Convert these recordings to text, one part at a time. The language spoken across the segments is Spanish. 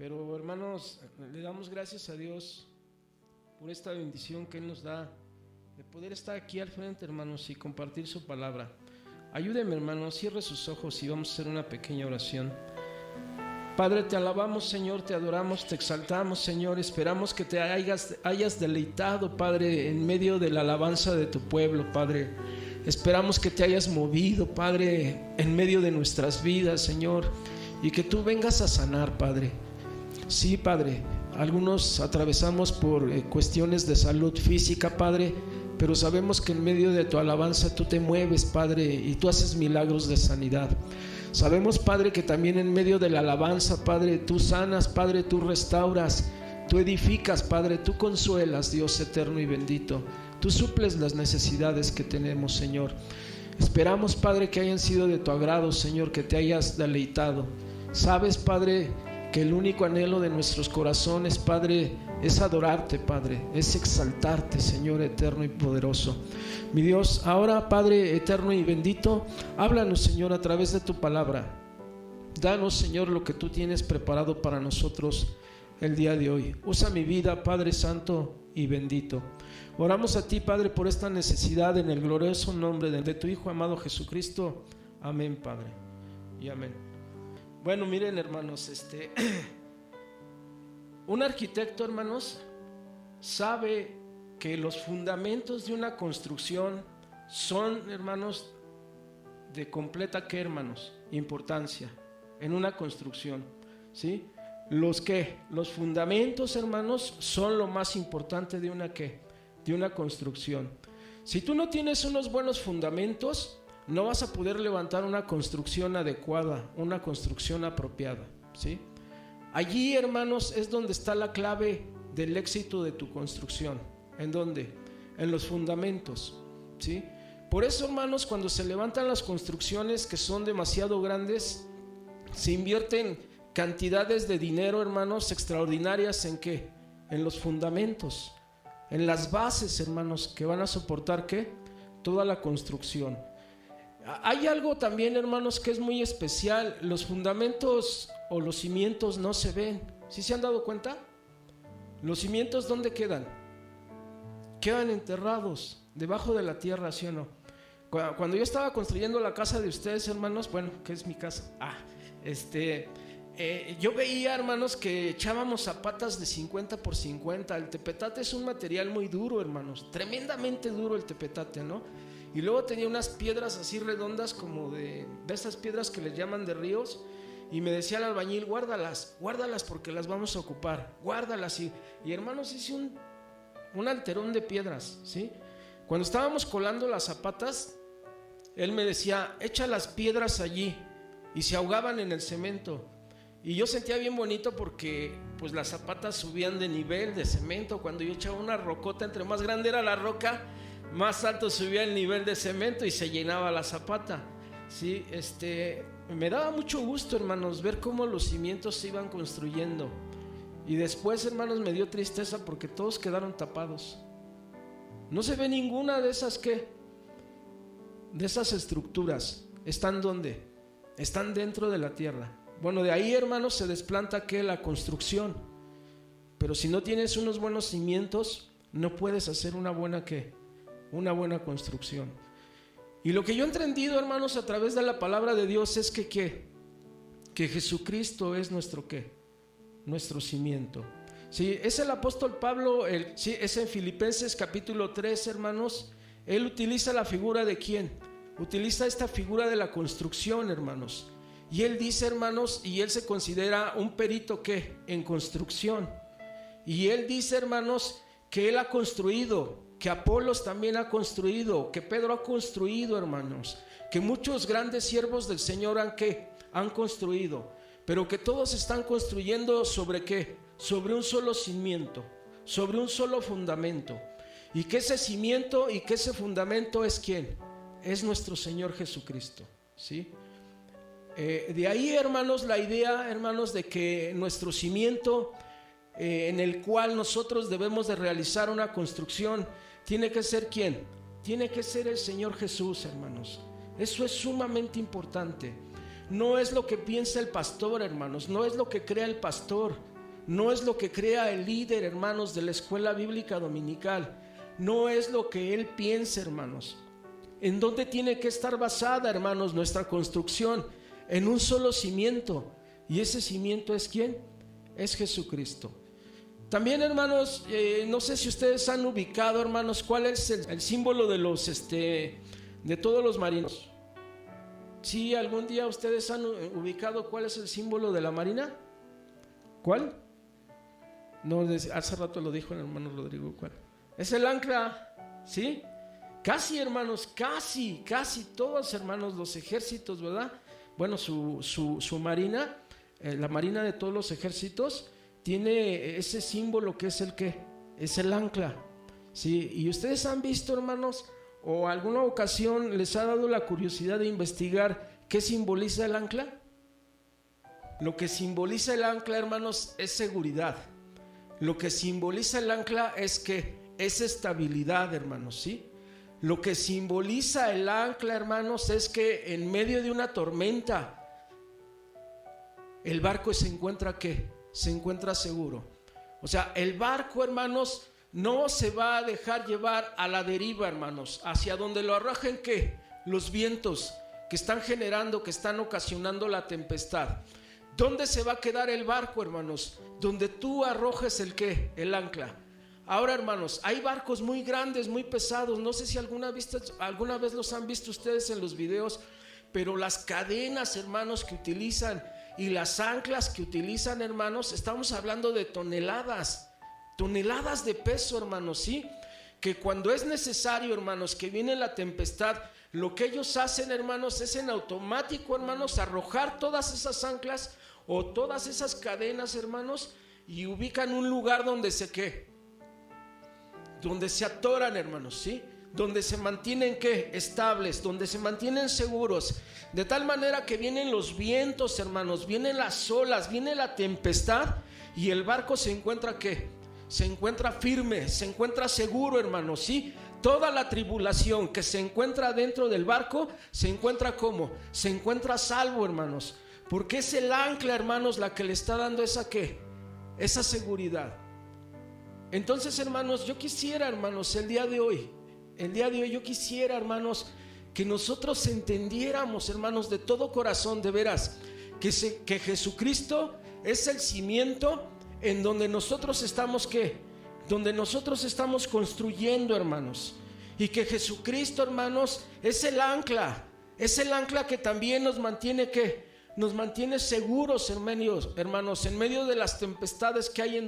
Pero hermanos, le damos gracias a Dios por esta bendición que Él nos da de poder estar aquí al frente, hermanos, y compartir su palabra. Ayúdeme, hermanos, cierre sus ojos y vamos a hacer una pequeña oración. Padre, te alabamos, Señor, te adoramos, te exaltamos, Señor. Esperamos que te hayas deleitado, Padre, en medio de la alabanza de tu pueblo, Padre. Esperamos que te hayas movido, Padre, en medio de nuestras vidas, Señor, y que tú vengas a sanar, Padre. Sí, Padre, algunos atravesamos por cuestiones de salud física, Padre, pero sabemos que en medio de tu alabanza tú te mueves, Padre, y tú haces milagros de sanidad. Sabemos, Padre, que también en medio de la alabanza, Padre, tú sanas, Padre, tú restauras, tú edificas, Padre, tú consuelas, Dios eterno y bendito. Tú suples las necesidades que tenemos, Señor. Esperamos, Padre, que hayan sido de tu agrado, Señor, que te hayas deleitado. Sabes, Padre, que el único anhelo de nuestros corazones, Padre, es adorarte, Padre, es exaltarte, Señor eterno y poderoso. Mi Dios, ahora, Padre eterno y bendito, háblanos, Señor, a través de tu palabra. Danos, Señor, lo que tú tienes preparado para nosotros el día de hoy. Usa mi vida, Padre santo y bendito. Oramos a ti, Padre, por esta necesidad en el glorioso nombre de tu Hijo amado Jesucristo. Amén, Padre, y amén. Bueno, miren, hermanos, un arquitecto, hermanos, sabe que los fundamentos de una construcción son, hermanos, de completa, ¿qué, hermanos? Importancia en una construcción, ¿sí? Los fundamentos, hermanos, son lo más importante de una, ¿qué? De una construcción. Si tú no tienes unos buenos fundamentos, no vas a poder levantar una construcción adecuada, una construcción apropiada, ¿sí? Allí, hermanos, es donde está la clave del éxito de tu construcción. ¿En dónde? En los fundamentos, ¿sí? Por eso, hermanos, cuando se levantan las construcciones que son demasiado grandes, se invierten cantidades de dinero, hermanos, extraordinarias. ¿En qué? En los fundamentos, en las bases, hermanos, que van a soportar, ¿qué? Toda la construcción. Hay algo también, hermanos, que es muy especial. Los fundamentos o los cimientos no se ven. ¿Sí se han dado cuenta? Los cimientos, ¿dónde quedan? Quedan enterrados debajo de la tierra, ¿sí o no? Cuando yo estaba construyendo la casa de ustedes, hermanos, bueno, que es mi casa, yo veía, hermanos, que echábamos zapatas de 50 por 50. El tepetate es un material muy duro, hermanos, tremendamente duro el tepetate, ¿no? Y luego tenía unas piedras así redondas, como de esas piedras que les llaman de ríos. Y me decía el albañil, guárdalas porque las vamos a ocupar, guárdalas. Y hermanos, hice un alterón de piedras, ¿sí? Cuando estábamos colando las zapatas, él me decía, echa las piedras allí. Y se ahogaban en el cemento. Y yo sentía bien bonito porque pues las zapatas subían de nivel de cemento. Cuando yo echaba una rocota, entre más grande era la roca, más alto subía el nivel de cemento y se llenaba la zapata, ¿sí? Me daba mucho gusto, hermanos, ver cómo los cimientos se iban construyendo. Y después, hermanos, me dio tristeza porque todos quedaron tapados. No se ve ninguna de esas, ¿qué? De esas estructuras. ¿Están dónde? Están dentro de la tierra. Bueno, de ahí, hermanos, se desplanta, ¿qué? La construcción. Pero si no tienes unos buenos cimientos, no puedes hacer una buena, ¿qué? Una buena construcción. Y lo que yo he entendido, hermanos, a través de la palabra de Dios es que Jesucristo es nuestro, ¿qué? Nuestro cimiento. Sí, es el apóstol Pablo, sí, es en Filipenses capítulo 3, hermanos. Él utiliza la figura de ¿quién? Utiliza esta figura de la construcción, hermanos. Y él dice, hermanos, y él se considera un perito, ¿qué? En construcción. Y él dice, hermanos, que él ha construido, que Apolos también ha construido, que Pedro ha construido, hermanos, que muchos grandes siervos del Señor han construido, pero que todos están construyendo ¿sobre qué? Sobre un solo cimiento, sobre un solo fundamento. Y que ese cimiento y que ese fundamento es ¿quién? Es nuestro Señor Jesucristo, ¿sí? De ahí, hermanos, la idea, hermanos, de que nuestro cimiento en el cual nosotros debemos de realizar una construcción tiene que ser ¿quién? Tiene que ser el Señor Jesús, hermanos. Eso es sumamente importante. No es lo que piensa el pastor, hermanos, no es lo que crea el pastor, no es lo que crea el líder, hermanos, de la escuela bíblica dominical, no es lo que él piensa, hermanos. ¿En dónde tiene que estar basada, hermanos, nuestra construcción? En un solo cimiento. ¿Y ese cimiento es quién? Es Jesucristo. También, hermanos, no sé si ustedes han ubicado, hermanos, cuál es el símbolo de los de todos los marinos. ¿Sí, algún día ustedes han ubicado cuál es el símbolo de la marina? ¿Cuál? No, hace rato lo dijo el hermano Rodrigo. ¿Cuál? Es el ancla, ¿sí? Casi, hermanos, casi todos, hermanos, los ejércitos, ¿verdad? Bueno, su marina, la marina de todos los ejércitos tiene ese símbolo que es el ¿qué? Es el ancla, ¿sí? Y ustedes han visto, hermanos, o alguna ocasión les ha dado la curiosidad de investigar qué simboliza el ancla. Lo que simboliza el ancla, hermanos, es seguridad. Lo que simboliza el ancla es que es estabilidad, hermanos, ¿sí? Lo que simboliza el ancla, hermanos, es que en medio de una tormenta el barco se encuentra ¿qué? Se encuentra seguro. O sea, el barco, hermanos, no se va a dejar llevar a la deriva, hermanos, hacia donde lo arrojen ¿qué? Los vientos que están generando, que están ocasionando la tempestad. ¿Dónde se va a quedar el barco, hermanos? Donde tú arrojes el ¿qué? El ancla. Ahora, hermanos, hay barcos muy grandes, muy pesados. No sé si alguna vez los han visto ustedes en los videos, pero las cadenas, hermanos, que utilizan y las anclas que utilizan, hermanos, estamos hablando de toneladas de peso, hermanos, ¿sí? Que cuando es necesario, hermanos, que viene la tempestad, lo que ellos hacen, hermanos, es en automático, hermanos, arrojar todas esas anclas o todas esas cadenas, hermanos, y ubican un lugar donde donde se atoran, hermanos, ¿sí? Donde se mantienen ¿qué? Estables, donde se mantienen seguros, de tal manera que vienen los vientos, hermanos, vienen las olas, viene la tempestad y el barco se encuentra ¿qué? Se encuentra firme, se encuentra seguro, hermanos, ¿sí? Toda la tribulación que se encuentra dentro del barco se encuentra ¿cómo? Se encuentra a salvo, hermanos, porque es el ancla, hermanos, la que le está dando esa ¿qué? Esa seguridad. Entonces, hermanos, yo quisiera, hermanos, el día de hoy yo quisiera, hermanos, que nosotros entendiéramos, hermanos, de todo corazón, de veras, que Jesucristo es el cimiento en donde nosotros estamos, ¿qué? Donde nosotros estamos construyendo, hermanos, y que Jesucristo, hermanos, es el ancla que también nos mantiene, ¿qué? Nos mantiene seguros, hermanos, en medio de las tempestades que hay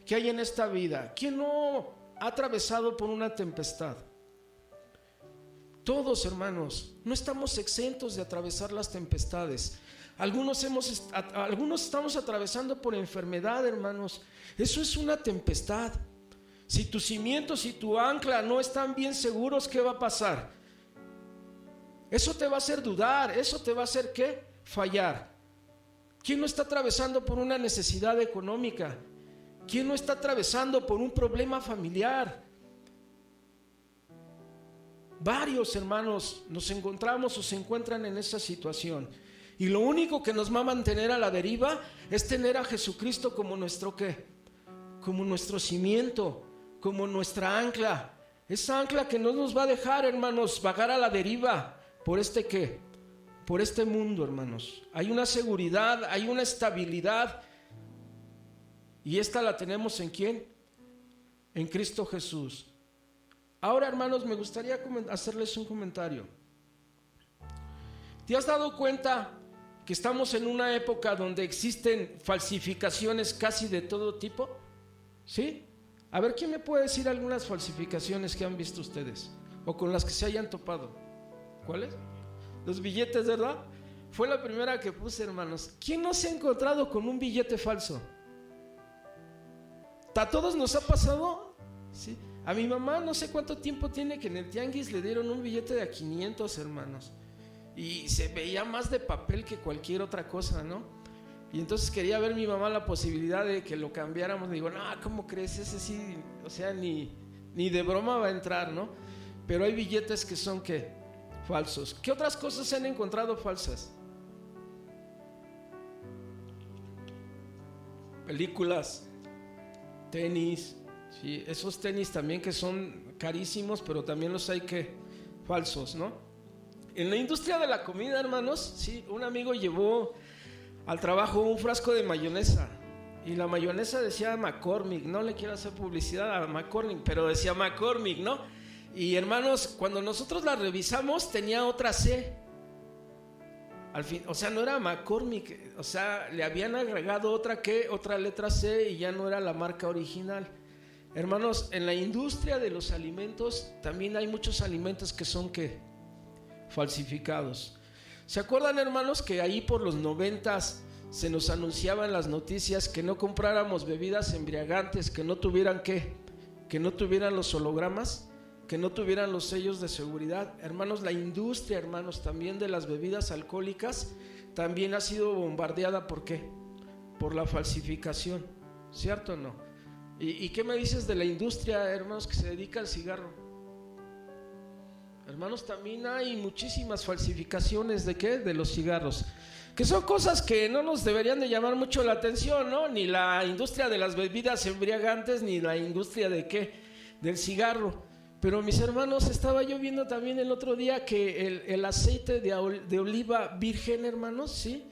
que hay en esta vida. ¿Quién no ha atravesado por una tempestad? Todos, hermanos, no estamos exentos de atravesar las tempestades. Algunos estamos atravesando por enfermedad, hermanos. Eso es una tempestad. Si tus cimientos y tu ancla no están bien seguros, ¿qué va a pasar? Eso te va a hacer dudar. Eso te va a hacer ¿qué? Fallar. ¿Quién no está atravesando por una necesidad económica? ¿Quién no está atravesando por un problema familiar? Varios, hermanos, nos encontramos o se encuentran en esa situación. Y lo único que nos va a mantener a la deriva es tener a Jesucristo como nuestro ¿qué? Como nuestro cimiento, como nuestra ancla. Esa ancla que no nos va a dejar, hermanos, vagar a la deriva por ¿qué? Por este mundo, hermanos. Hay una seguridad, hay una estabilidad. Y esta la tenemos ¿en quién? En Cristo Jesús. Ahora, hermanos, me gustaría hacerles un comentario. ¿Te has dado cuenta que estamos en una época donde existen falsificaciones casi de todo tipo? ¿Sí? A ver, ¿quién me puede decir algunas falsificaciones que han visto ustedes? O con las que se hayan topado. ¿Cuáles? Los billetes, ¿verdad? Fue la primera que puse, hermanos. ¿Quién no se ha encontrado con un billete falso? ¿A todos nos ha pasado? ¿Sí? A mi mamá no sé cuánto tiempo tiene que en el tianguis le dieron un billete de a 500, hermanos. Y se veía más de papel que cualquier otra cosa, ¿no? Y entonces quería ver mi mamá la posibilidad de que lo cambiáramos. Le digo, no, ¿cómo crees? Ese sí, o sea, ni de broma va a entrar, ¿no? Pero hay billetes que son, ¿qué? Falsos. ¿Qué otras cosas se han encontrado falsas? películas, tenis, ¿sí? Esos tenis también que son carísimos, pero también los hay que falsos, ¿no? En la industria de la comida, hermanos, sí, un amigo llevó al trabajo un frasco de mayonesa y la mayonesa decía McCormick. No le quiero hacer publicidad a McCormick, pero decía McCormick, ¿no? Y hermanos, cuando nosotros la revisamos tenía otra C al fin, o sea, no era McCormick, o sea, le habían agregado otra letra C y ya no era la marca original. Hermanos, en la industria de los alimentos también hay muchos alimentos que son falsificados. ¿Se acuerdan, hermanos, que ahí por los 90s se nos anunciaban las noticias que no compráramos bebidas embriagantes que no tuvieran que no tuvieran los hologramas, que no tuvieran los sellos de seguridad? Hermanos, la industria, hermanos, también de las bebidas alcohólicas también ha sido bombardeada. ¿Por qué? Por la falsificación, ¿cierto o no? ¿Y qué me dices de la industria, hermanos, que se dedica al cigarro? Hermanos, también hay muchísimas falsificaciones ¿de qué? De los cigarros, que son cosas que no nos deberían de llamar mucho la atención, ¿no? Ni la industria de las bebidas embriagantes, ni la industria de qué, del cigarro. Pero mis hermanos, estaba yo viendo también el otro día que el aceite de oliva virgen, hermanos, ¿sí?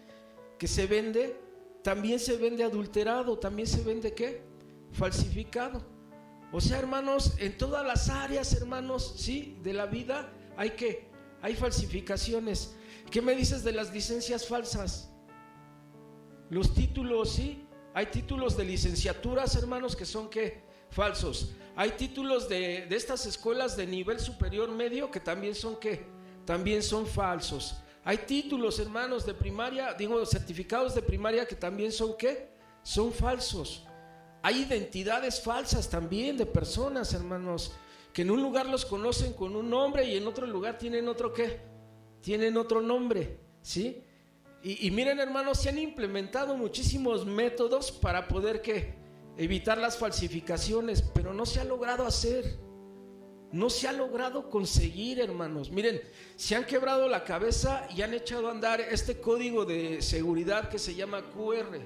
Que se vende, también se vende adulterado, también se vende ¿qué? Falsificado. O sea, hermanos, en todas las áreas, hermanos, ¿sí? De la vida hay falsificaciones. ¿Qué me dices de las licencias falsas? Los títulos, ¿sí? Hay títulos de licenciaturas, hermanos, que son ¿qué? Falsos. Hay títulos de estas escuelas de nivel superior medio que también son ¿qué? También son falsos. Hay títulos, hermanos, de primaria, certificados de primaria que también son ¿qué? Son falsos. Hay identidades falsas también de personas, hermanos, que en un lugar los conocen con un nombre y en otro lugar tienen otro ¿qué? Tienen otro nombre, ¿sí? Y miren, hermanos, se han implementado muchísimos métodos para poder ¿qué? Evitar las falsificaciones, pero no se ha logrado hacer, no se ha logrado conseguir, hermanos. Miren, se han quebrado la cabeza y han echado a andar este código de seguridad que se llama QR.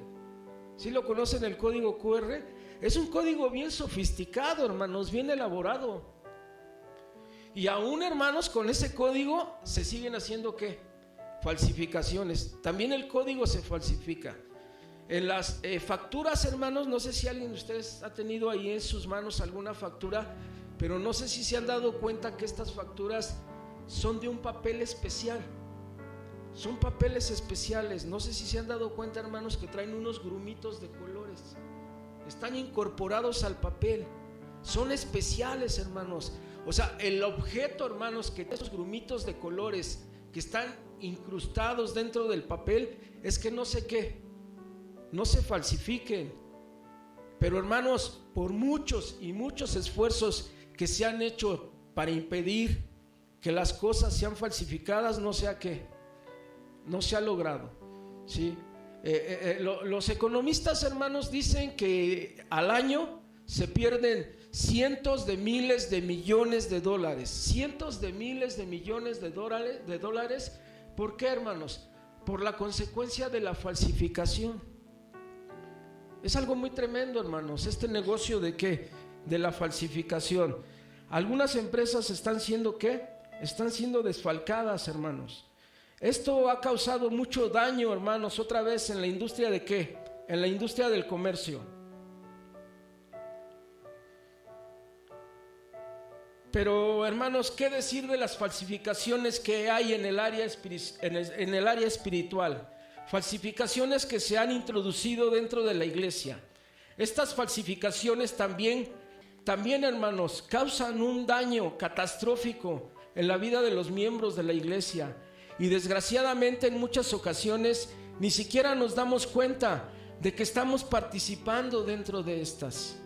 ¿Sí lo conocen, el código QR? Es un código bien sofisticado, hermanos, bien elaborado. Y aún, hermanos, con ese código se siguen haciendo ¿qué? Falsificaciones. También el código se falsifica. En las facturas, hermanos, no sé si alguien de ustedes ha tenido ahí en sus manos alguna factura, pero no sé si se han dado cuenta que estas facturas son de un papel especial. Son papeles especiales. No sé si se han dado cuenta, hermanos, que traen unos grumitos de colores. Están incorporados al papel. Son especiales, hermanos. O sea, el objeto, hermanos, que esos grumitos de colores que están incrustados dentro del papel es que no sé qué, no se falsifiquen. Pero, hermanos, por muchos y muchos esfuerzos que se han hecho para impedir que las cosas sean falsificadas, no sea que no se ha logrado, ¿sí? Los economistas, hermanos, dicen que al año se pierden cientos de miles de millones de dólares. Cientos de miles de millones de dólares. ¿Por qué, hermanos? Por la consecuencia de la falsificación. Es algo muy tremendo, hermanos, este negocio de ¿qué? De la falsificación. Algunas empresas están siendo ¿qué? Están siendo desfalcadas, hermanos. Esto ha causado mucho daño, hermanos, otra vez en la industria de ¿qué? En la industria del comercio. Pero, hermanos, ¿qué decir de las falsificaciones que hay en el área espiritual? Falsificaciones que se han introducido dentro de la iglesia. Estas falsificaciones también, hermanos, causan un daño catastrófico en la vida de los miembros de la iglesia. Y desgraciadamente en muchas ocasiones ni siquiera nos damos cuenta de que estamos participando dentro de estas.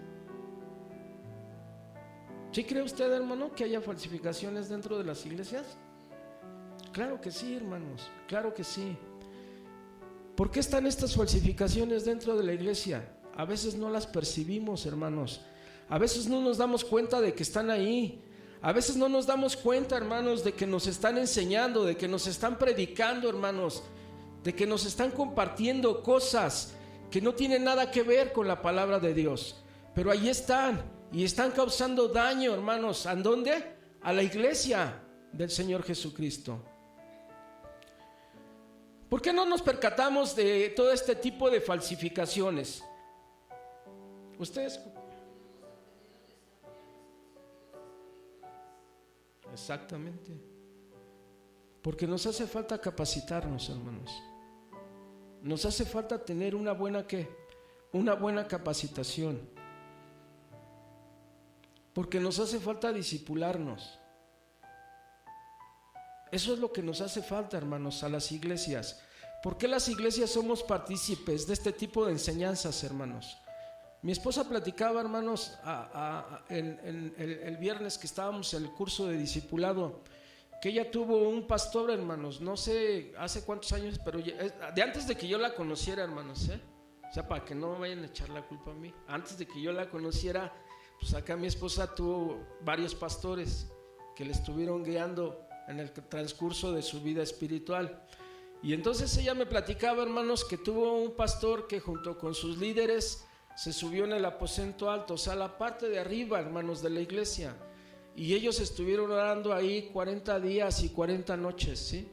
¿Sí cree usted, hermano, que haya falsificaciones dentro de las iglesias? Claro que sí, hermanos, claro que sí. ¿Por qué están estas falsificaciones dentro de la iglesia? A veces no las percibimos, hermanos. A veces no nos damos cuenta de que están ahí. A veces no nos damos cuenta, hermanos, de que nos están enseñando, de que nos están predicando, hermanos, de que nos están compartiendo cosas que no tienen nada que ver con la palabra de Dios, pero ahí están y están causando daño, hermanos. ¿A dónde? A la iglesia del Señor Jesucristo. ¿Por qué no nos percatamos de todo este tipo de falsificaciones? Ustedes... Exactamente. Porque nos hace falta capacitarnos, hermanos. Nos hace falta tener una buena ¿qué? Una buena capacitación. Porque nos hace falta discipularnos. Eso es lo que nos hace falta, hermanos, a las iglesias. ¿Por qué las iglesias somos partícipes de este tipo de enseñanzas, hermanos? Mi esposa platicaba, hermanos, el viernes que estábamos en el curso de discipulado, que ella tuvo un pastor, hermanos, no sé hace cuántos años, pero de antes de que yo la conociera, hermanos, o sea, para que no me vayan a echar la culpa a mí. Antes de que yo la conociera, pues acá mi esposa tuvo varios pastores que le estuvieron guiando en el transcurso de su vida espiritual. Y entonces ella me platicaba, hermanos, que tuvo un pastor que junto con sus líderes se subió en el aposento alto, o sea, la parte de arriba, hermanos, de la iglesia, y ellos estuvieron orando ahí 40 días y 40 noches, ¿sí?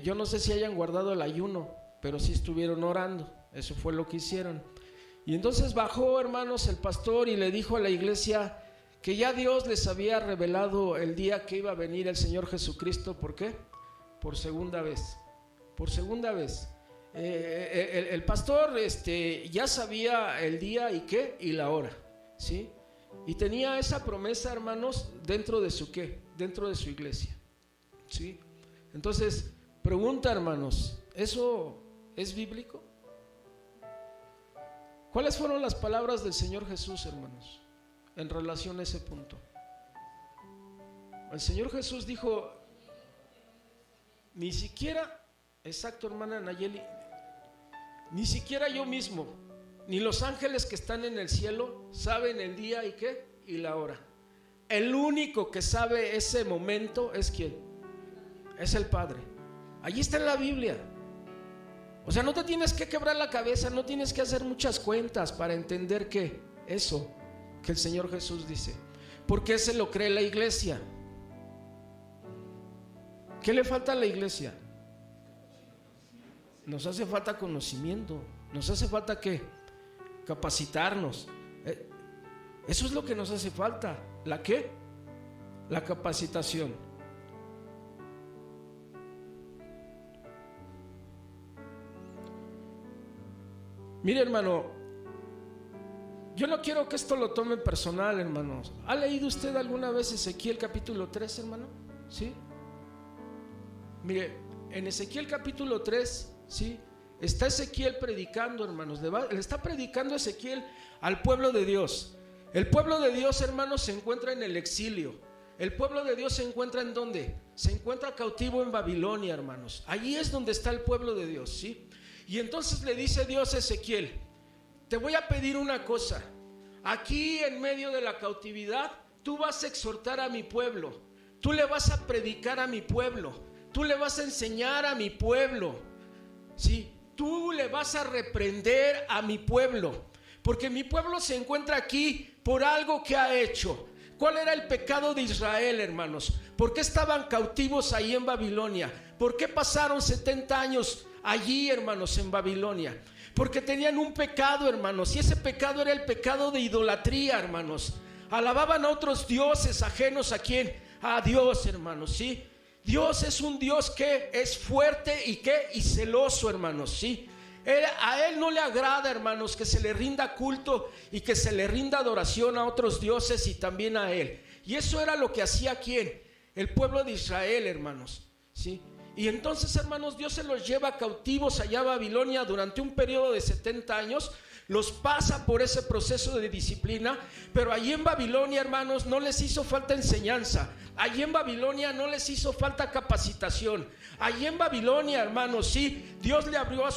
Yo no sé si hayan guardado el ayuno, pero sí estuvieron orando. Eso fue lo que hicieron. Y entonces bajó, hermanos, el pastor y le dijo a la iglesia que ya Dios les había revelado el día que iba a venir el Señor Jesucristo. ¿Por qué? Por segunda vez. Por segunda vez. El pastor ya sabía el día y qué y la hora, ¿sí? Y tenía esa promesa, hermanos, dentro de su qué, dentro de su iglesia, ¿sí? Entonces, pregunta, hermanos, ¿eso es bíblico? ¿Cuáles fueron las palabras del Señor Jesús, hermanos, en relación a ese punto? El Señor Jesús dijo, ni siquiera, exacto, hermana Nayeli, ni siquiera yo mismo, ni los ángeles que están en el cielo saben el día y qué y la hora. El único que sabe ese momento es ¿quién? Es el Padre. Allí está en la Biblia. O sea, no te tienes que quebrar la cabeza, no tienes que hacer muchas cuentas para entender que eso que el Señor Jesús dice. Porque se lo cree la iglesia. ¿Qué le falta a la iglesia? Nos hace falta conocimiento. Nos hace falta ¿qué? Capacitarnos. Eso es lo que nos hace falta. ¿La qué? La capacitación. Mire, hermano, yo no quiero que esto lo tome personal, hermanos. ¿Ha leído usted alguna vez Ezequiel capítulo 3, hermano? ¿Sí? Mire, en Ezequiel capítulo 3, ¿sí? Está Ezequiel predicando, hermanos. Le está predicando Ezequiel al pueblo de Dios. El pueblo de Dios, hermanos, se encuentra en el exilio. El pueblo de Dios se encuentra ¿en dónde? Se encuentra cautivo en Babilonia, hermanos. Allí es donde está el pueblo de Dios, ¿sí? Y entonces le dice Dios a Ezequiel, te voy a pedir una cosa. Aquí en medio de la cautividad, tú vas a exhortar a mi pueblo. Tú le vas a predicar a mi pueblo. Tú le vas a enseñar a mi pueblo, ¿sí? Tú le vas a reprender a mi pueblo, porque mi pueblo se encuentra aquí por algo que ha hecho. ¿Cuál era el pecado de Israel, hermanos? ¿Por qué estaban cautivos ahí en Babilonia? ¿Por qué pasaron 70 años allí, hermanos, en Babilonia? Porque tenían un pecado, hermanos, y ese pecado era el pecado de idolatría, hermanos. Alababan a otros dioses ajenos a quién, a Dios, hermanos, ¿sí? Dios es un Dios que es fuerte y celoso, hermanos, ¿sí? A Él no le agrada, hermanos, que se le rinda culto y que se le rinda adoración a otros dioses y también a Él. Y eso era lo que hacía ¿quién? El pueblo de Israel, hermanos, ¿sí? Y entonces, hermanos, Dios se los lleva cautivos allá a Babilonia durante un periodo de 70 años. Los pasa por ese proceso de disciplina, pero allí en Babilonia, hermanos, no les hizo falta enseñanza. Allí en Babilonia no les hizo falta capacitación. Allí en Babilonia, hermanos, sí, Dios le habló a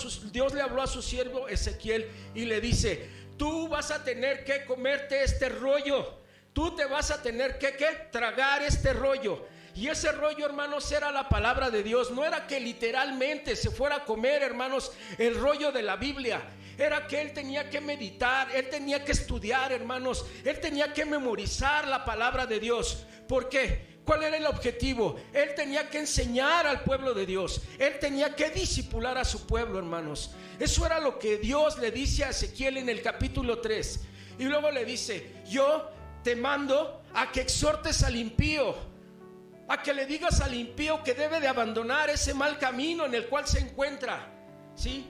su siervo Ezequiel y le dice, tú vas a tener que comerte este rollo. Tú te vas a tener que tragar este rollo. Y ese rollo, hermanos, era la palabra de Dios. No era que literalmente se fuera a comer, hermanos, el rollo de la Biblia. Era que él tenía que meditar, él tenía que estudiar, hermanos. Él tenía que memorizar la palabra de Dios. ¿Por qué? ¿Cuál era el objetivo? Él tenía que enseñar al pueblo de Dios. Él tenía que discipular a su pueblo, hermanos. Eso era lo que Dios le dice a Ezequiel en el capítulo 3. Y luego le dice: yo te mando a que exhortes al impío, a que le digas al impío que debe de abandonar ese mal camino en el cual se encuentra. ¿Sí?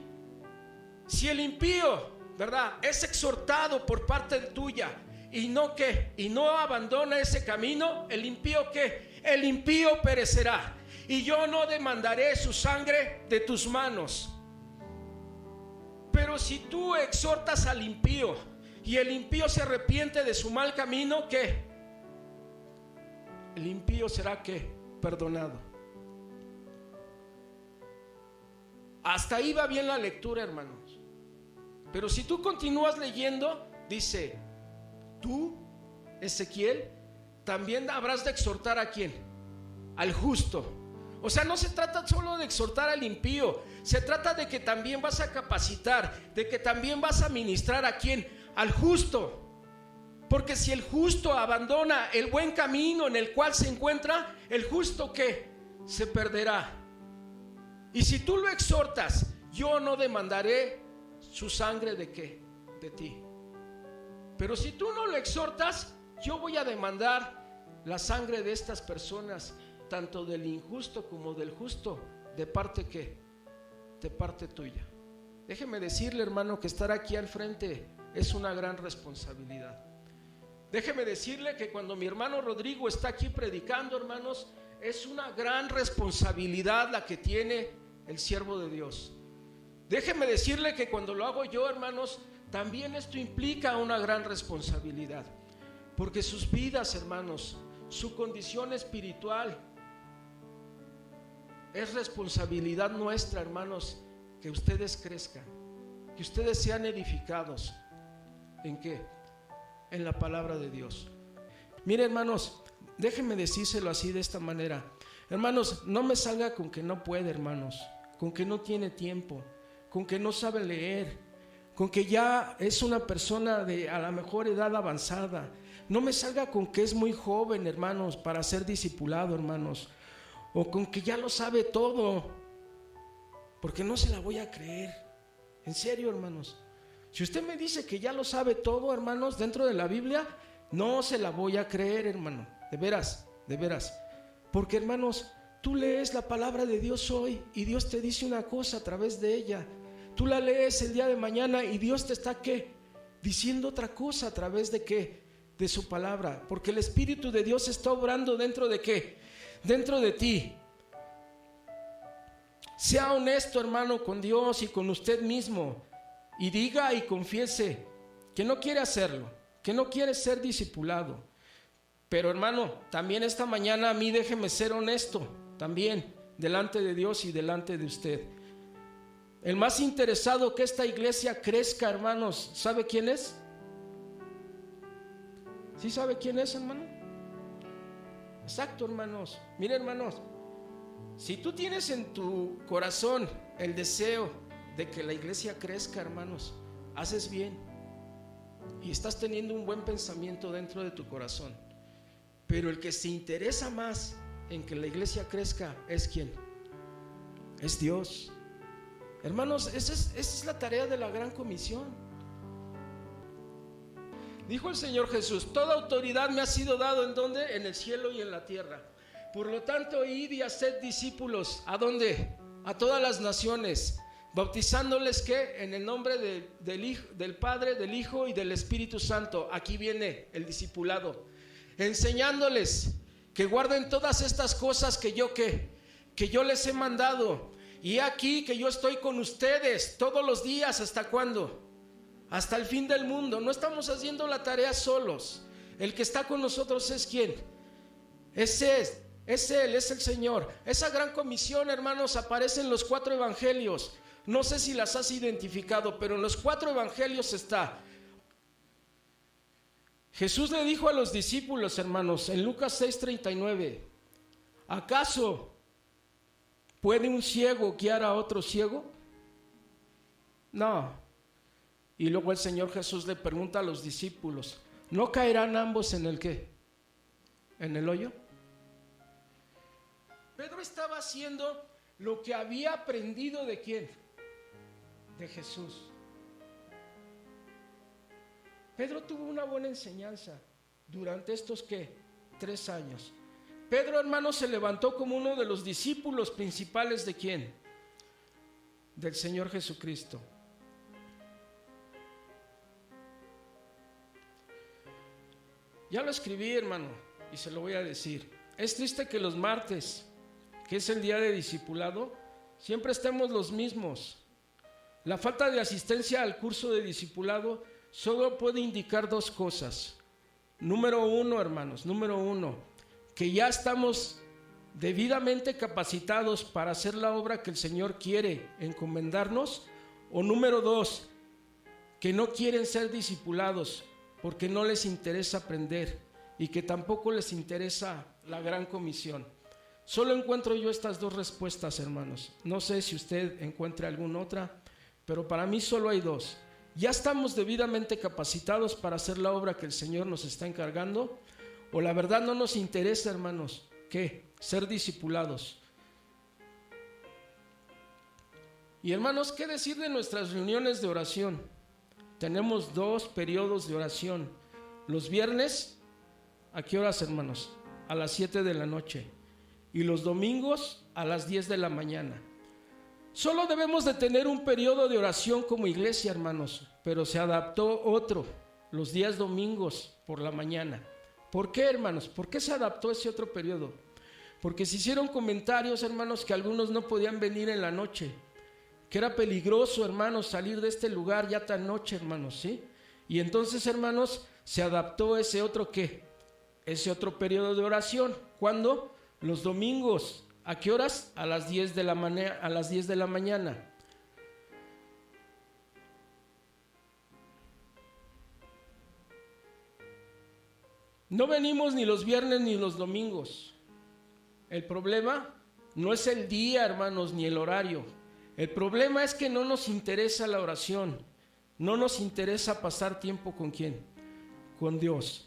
Si el impío, ¿verdad?, es exhortado por parte tuya y no abandona ese camino, el impío ¿qué? El impío perecerá, y yo no demandaré su sangre de tus manos. Pero si tú exhortas al impío y el impío se arrepiente de su mal camino, ¿qué? El impío será ¿qué? Perdonado. Hasta ahí va bien la lectura, hermanos. Pero si tú continúas leyendo, dice: tú, Ezequiel, también habrás de exhortar ¿a quién? Al justo. O sea, no se trata solo de exhortar al impío, se trata de que también vas a capacitar, de que también vas a ministrar ¿a quién? Al justo. Porque si el justo abandona el buen camino en el cual se encuentra, el justo ¿qué? Se perderá. Y si tú lo exhortas: yo no demandaré su sangre ¿de qué? De ti. Pero si tú no lo exhortas, yo voy a demandar la sangre de estas personas, tanto del injusto como del justo. ¿De parte qué? De parte tuya. Déjeme decirle, hermano, que estar aquí al frente es una gran responsabilidad. Déjeme decirle que cuando mi hermano Rodrigo está aquí predicando, hermanos, es una gran responsabilidad la que tiene el siervo de Dios. Déjeme decirle que cuando lo hago yo, hermanos, también esto implica una gran responsabilidad, porque sus vidas, hermanos, su condición espiritual, es responsabilidad nuestra, hermanos, que ustedes crezcan, que ustedes sean edificados. ¿En qué? En la palabra de Dios. Mire, hermanos, déjenme decírselo así, de esta manera. Hermanos, no me salga con que no puede, hermanos, con que no tiene tiempo, con que no sabe leer, con que ya es una persona de a la mejor edad avanzada. No me salga con que es muy joven, hermanos, para ser discipulado, hermanos, o con que ya lo sabe todo, porque no se la voy a creer. En serio, hermanos, si usted me dice que ya lo sabe todo, hermanos, dentro de la Biblia, no se la voy a creer, hermano, de veras, porque, hermanos, tú lees la palabra de Dios hoy y Dios te dice una cosa a través de ella. Tú la lees el día de mañana y Dios te está ¿qué? Diciendo otra cosa a través de ¿qué? De su palabra, porque el Espíritu de Dios está obrando dentro de ¿qué? Dentro de ti. Sea honesto, hermano, con Dios y con usted mismo, y diga y confiese que no quiere hacerlo, que no quiere ser discipulado. Pero, hermano, también esta mañana a mí déjeme ser honesto también delante de Dios y delante de usted. El más interesado que esta iglesia crezca, hermanos, ¿sabe quién es? ¿Sí sabe quién es, hermano? Exacto, hermanos. Mire, hermanos, si tú tienes en tu corazón el deseo de que la iglesia crezca, hermanos, haces bien y estás teniendo un buen pensamiento dentro de tu corazón. Pero el que se interesa más en que la iglesia crezca es ¿quién? Es Dios. Hermanos, esa es la tarea de la gran comisión. Dijo el Señor Jesús: toda autoridad me ha sido dado, ¿en dónde? En el cielo y en la tierra. Por lo tanto, id y haced discípulos. ¿A dónde? A todas las naciones, bautizándoles ¿qué? En el nombre del Padre, del Hijo y del Espíritu Santo. Aquí viene el discipulado. Enseñándoles que guarden todas estas cosas que yo les he mandado. Y aquí que yo estoy con ustedes todos los días. ¿Hasta cuándo? Hasta el fin del mundo. No estamos haciendo la tarea solos. El que está con nosotros es ¿quién? Es Él, es el Señor. Esa gran comisión, hermanos, aparece en los 4 evangelios. No sé si las has identificado, pero en los 4 evangelios está. Jesús le dijo a los discípulos, hermanos, en Lucas 6:39: ¿Acaso puede un ciego guiar a otro ciego? No. Y luego el Señor Jesús le pregunta a los discípulos, ¿no caerán ambos en el qué? ¿En el hoyo? Pedro estaba haciendo lo que había aprendido ¿de quién? De Jesús. Pedro tuvo una buena enseñanza durante estos ¿qué? 3 años. Pedro, hermano, se levantó como uno de los discípulos principales ¿de quién? Del Señor Jesucristo. Ya lo escribí, hermano, y se lo voy a decir. Es triste que los martes, que es el día de discipulado, siempre estemos los mismos. La falta de asistencia al curso de discipulado solo puede indicar 2 cosas. Número 1, hermanos, número 1, que ya estamos debidamente capacitados para hacer la obra que el Señor quiere encomendarnos. O número 2, que no quieren ser discipulados porque no les interesa aprender y que tampoco les interesa la gran comisión. Solo encuentro yo estas 2 respuestas, hermanos. No sé si usted encuentre alguna otra, pero para mí solo hay 2. ¿Ya estamos debidamente capacitados para hacer la obra que el Señor nos está encargando? ¿O la verdad no nos interesa, hermanos, qué? Ser discipulados. Y hermanos, ¿qué decir de nuestras reuniones de oración? Tenemos 2 periodos de oración. Los viernes, ¿a qué horas, hermanos? A las 7 de la noche. Y los domingos a las 10 de la mañana. Solo debemos de tener un periodo de oración como iglesia, hermanos, pero se adaptó otro, los días domingos por la mañana. ¿Por qué, hermanos? ¿Por qué se adaptó ese otro periodo? Porque se hicieron comentarios, hermanos, que algunos no podían venir en la noche, que era peligroso, hermanos, salir de este lugar ya tan noche, hermanos, ¿sí? Y entonces, hermanos, se adaptó ese otro ¿qué? Ese otro periodo de oración. ¿Cuándo? Los domingos. ¿A qué horas? A las 10 de la mañana. No venimos ni los viernes ni los domingos. El problema no es el día, hermanos, ni el horario. El problema es que no nos interesa la oración. No nos interesa pasar tiempo ¿con quién? Con Dios.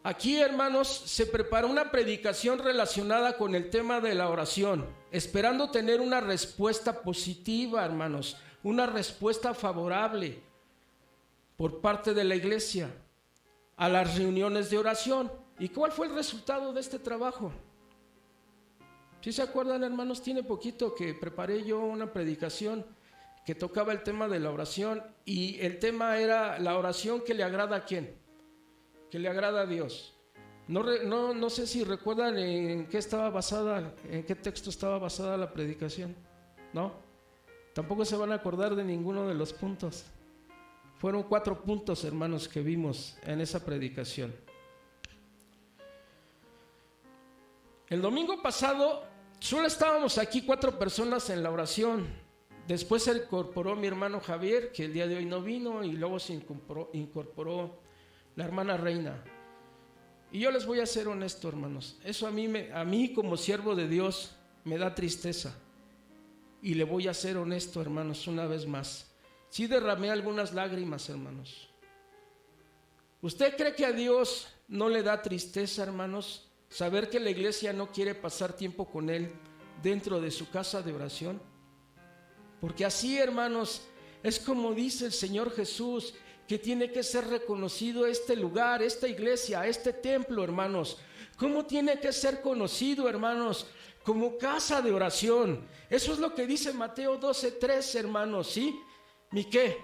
Aquí, hermanos, se prepara una predicación relacionada con el tema de la oración, esperando tener una respuesta positiva, hermanos, una respuesta favorable por parte de la iglesia a las reuniones de oración. ¿Y cuál fue el resultado de este trabajo? ¿Sí se acuerdan, hermanos? Tiene poquito que preparé yo una predicación que tocaba el tema de la oración, y el tema era la oración que le agrada ¿a quién? Que le agrada a Dios. No sé si recuerdan en qué estaba basada, en qué texto estaba basada la predicación. ¿No? Tampoco se van a acordar de ninguno de los puntos. Fueron 4 puntos, hermanos, que vimos en esa predicación. El domingo pasado solo estábamos aquí 4 personas en la oración. Después se incorporó mi hermano Javier, que el día de hoy no vino, y luego se incorporó la hermana Reina. Y yo les voy a ser honesto, hermanos, eso a mí como siervo de Dios me da tristeza. Y le voy a ser honesto, hermanos, una vez más. Sí derramé algunas lágrimas, hermanos. ¿Usted cree que a Dios no le da tristeza, hermanos, saber que la iglesia no quiere pasar tiempo con Él dentro de su casa de oración? Porque así, hermanos, es como dice el Señor Jesús, que tiene que ser reconocido este lugar, esta iglesia, este templo, hermanos. ¿Cómo tiene que ser conocido, hermanos? Como casa de oración. Eso es lo que dice Mateo 12:3, hermanos, ¿sí? ¿Mi qué?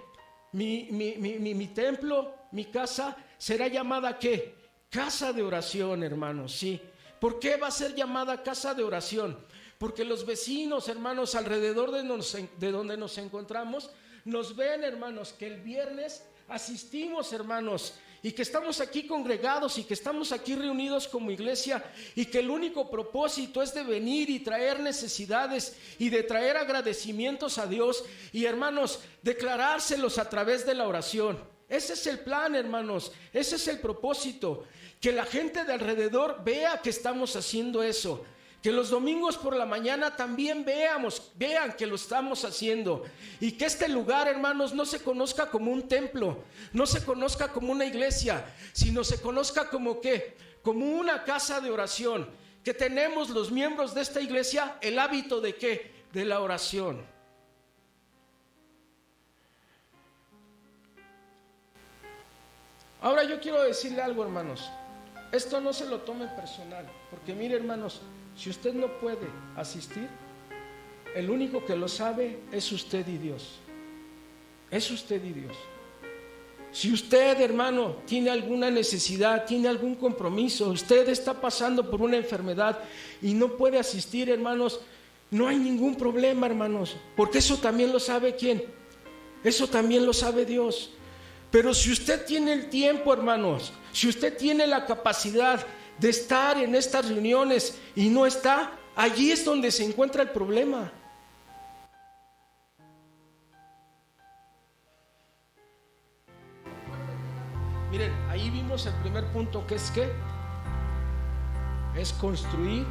Mi templo, mi casa, será llamada ¿qué? Casa de oración, hermanos, ¿sí? ¿Por qué va a ser llamada casa de oración? Porque los vecinos, hermanos, alrededor de donde nos encontramos, nos ven, hermanos, que el viernes asistimos, hermanos, y que estamos aquí congregados y que estamos aquí reunidos como iglesia, y que el único propósito es de venir y traer necesidades y de traer agradecimientos a Dios y, hermanos, declarárselos a través de la oración. Ese es el plan, hermanos. Ese es el propósito. Que la gente de alrededor vea que estamos haciendo eso. Que los domingos por la mañana también vean que lo estamos haciendo. Y que este lugar, hermanos, no se conozca como un templo, no se conozca como una iglesia, sino se conozca como ¿qué? Como una casa de oración. Que tenemos los miembros de esta iglesia el hábito de ¿qué? De la oración. Ahora yo quiero decirle algo, hermanos. Esto no se lo tome personal, porque mire, hermanos, si usted no puede asistir, el único que lo sabe es usted y Dios. Es usted y Dios. Si usted, hermano, tiene alguna necesidad, tiene algún compromiso, usted está pasando por una enfermedad y no puede asistir, hermanos, no hay ningún problema, hermanos, porque eso también lo sabe ¿quién? Eso también lo sabe Dios. Pero si usted tiene el tiempo, hermanos, si usted tiene la capacidad de estar en estas reuniones y no está, allí es donde se encuentra el problema. Miren, ahí vimos el primer punto, que es ¿qué? Es construir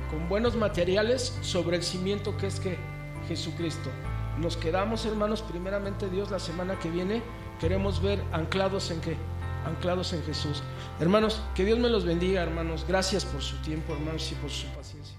con buenos materiales sobre el cimiento que es ¿qué? Jesucristo. Nos quedamos, hermanos, primeramente Dios, la semana que viene queremos ver anclados en ¿qué? Anclados en Jesús. Hermanos, que Dios me los bendiga, hermanos. Gracias por su tiempo, hermanos, y por su paciencia.